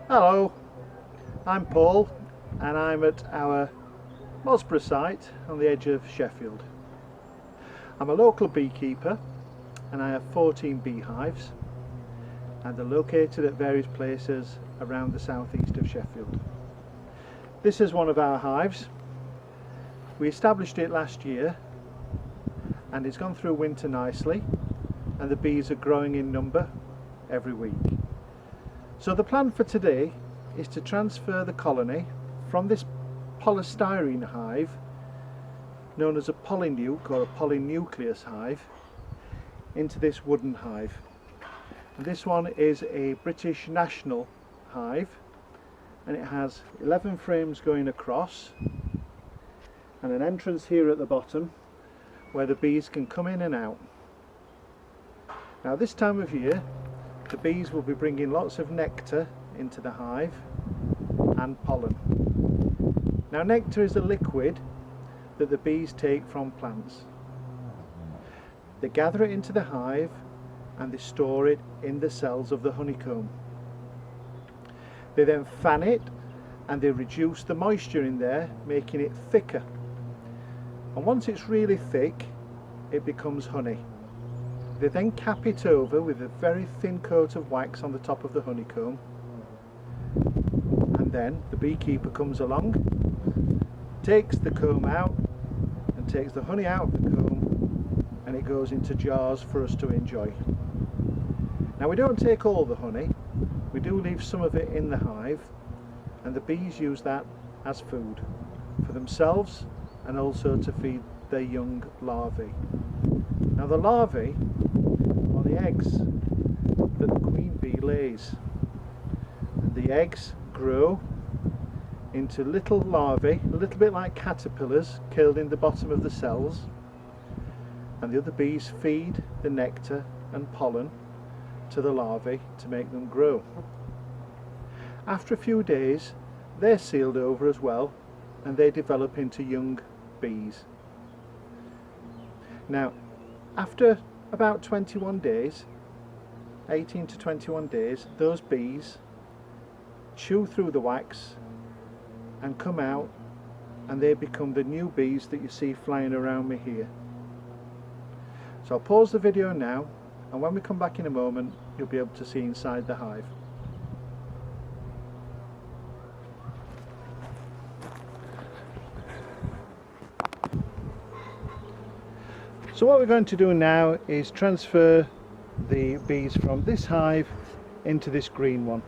Hello, I'm Paul and I'm at our Mosborogh site on the edge of Sheffield. I'm a local beekeeper and I have 14 beehives and they're located at various places around the southeast of Sheffield. This is one of our hives. We established it last year and it's gone through winter nicely and the bees are growing in number every week. So the plan for today is to transfer the colony from this polystyrene hive known as a polynuke or a polynucleus hive into this wooden hive. And this one is a British national hive and it has 11 frames going across and an entrance here at the bottom where the bees can come in and out. Now this time of year the bees will be bringing lots of nectar into the hive and pollen. Now nectar is a liquid that the bees take from plants. They gather it into the hive and they store it in the cells of the honeycomb. They then fan it and they reduce the moisture in there, making it thicker. And once it's really thick, it becomes honey. They then cap it over with a very thin coat of wax on the top of the honeycomb, and then the beekeeper comes along, takes the comb out and takes the honey out of the comb, and it goes into jars for us to enjoy. Now we don't take all the honey, we do leave some of it in the hive, and the bees use that as food for themselves and also to feed their young larvae. Now the larvae are the eggs that the queen bee lays, and the eggs grow into little larvae, a little bit like caterpillars curled in the bottom of the cells, and the other bees feed the nectar and pollen to the larvae to make them grow. After a few days they're sealed over as well and they develop into young bees. Now after about 21 days, 18 to 21 days, those bees chew through the wax and come out and they become the new bees that you see flying around me here. So I'll pause the video now and when we come back in a moment you'll be able to see inside the hive. So what we're going to do now is transfer the bees from this hive into this green one.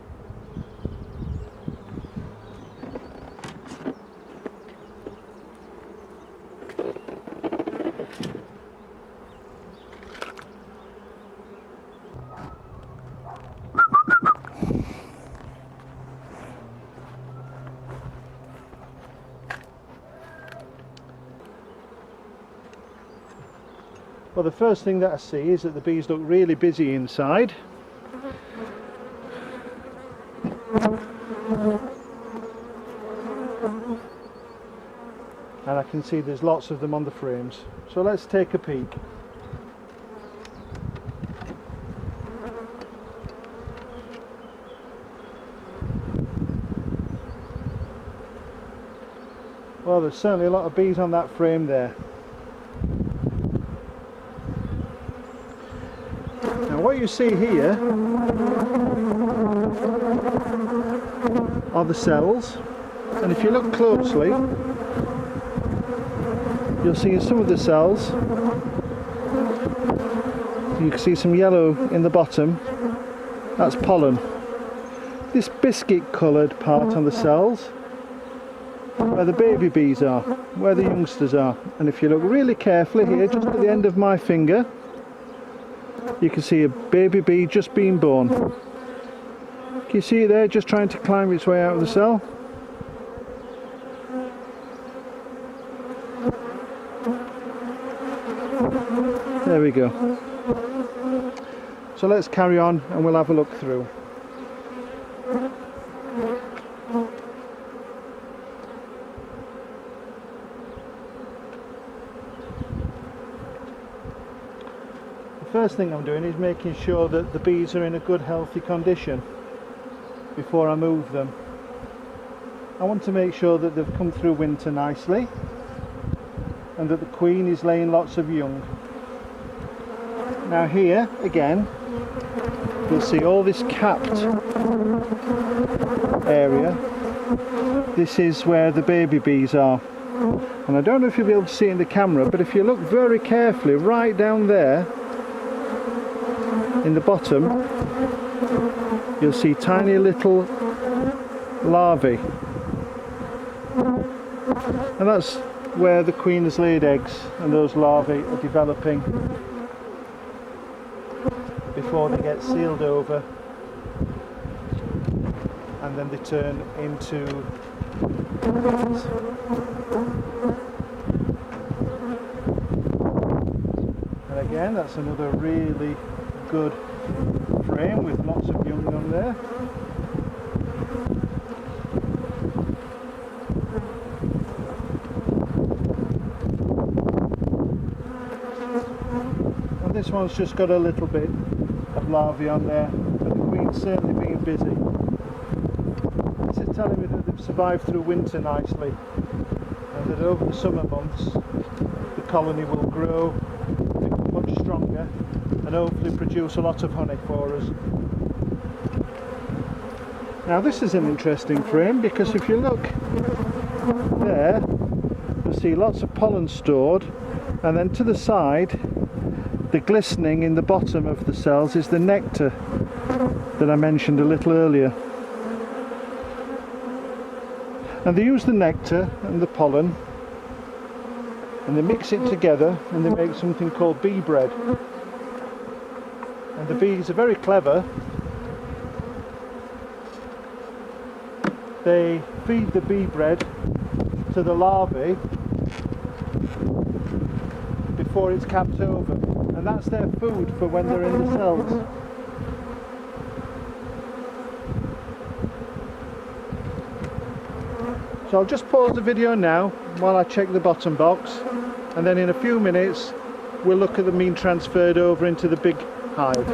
Well, the first thing that I see is that the bees look really busy inside. And I can see there's lots of them on the frames. So let's take a peek. Well, there's certainly a lot of bees on that frame there. What you see here are the cells, and if you look closely you'll see in some of the cells you can see some yellow in the bottom. That's pollen. This biscuit coloured part on the cells where the baby bees are, where the youngsters are, and if you look really carefully here just at the end of my finger you can see a baby bee just being born. Can you see it there, just trying to climb its way out of the cell? There we go. So let's carry on and we'll have a look through. First thing I'm doing is making sure that the bees are in a good healthy condition. before I move them. I want to make sure that they've come through winter nicely and that the queen is laying lots of young. Now here again you'll see all this capped area. This is where the baby bees are, and I don't know if you'll be able to see it in the camera, but if you look very carefully right down there in the bottom, you'll see tiny little larvae, and that's where the queen has laid eggs, and those larvae are developing before they get sealed over, and then they turn into bees. And again, that's another really good frame with lots of young on there. And this one's just got a little bit of larvae on there, but the queen's certainly being busy. This is telling me that they've survived through winter nicely, and that over the summer months the colony will grow, become much stronger, and hopefully produce a lot of honey for us. Now this is an interesting frame, because if you look there, you'll see lots of pollen stored, and then to the side, the glistening in the bottom of the cells is the nectar that I mentioned a little earlier. And they use the nectar and the pollen and they mix it together and they make something called bee bread. And the bees are very clever. They feed the bee bread to the larvae before it's capped over, and that's their food for when they're in the cells. So I'll just pause the video now while I check the bottom box, and then in a few minutes we'll look at them being transferred over into the big hive.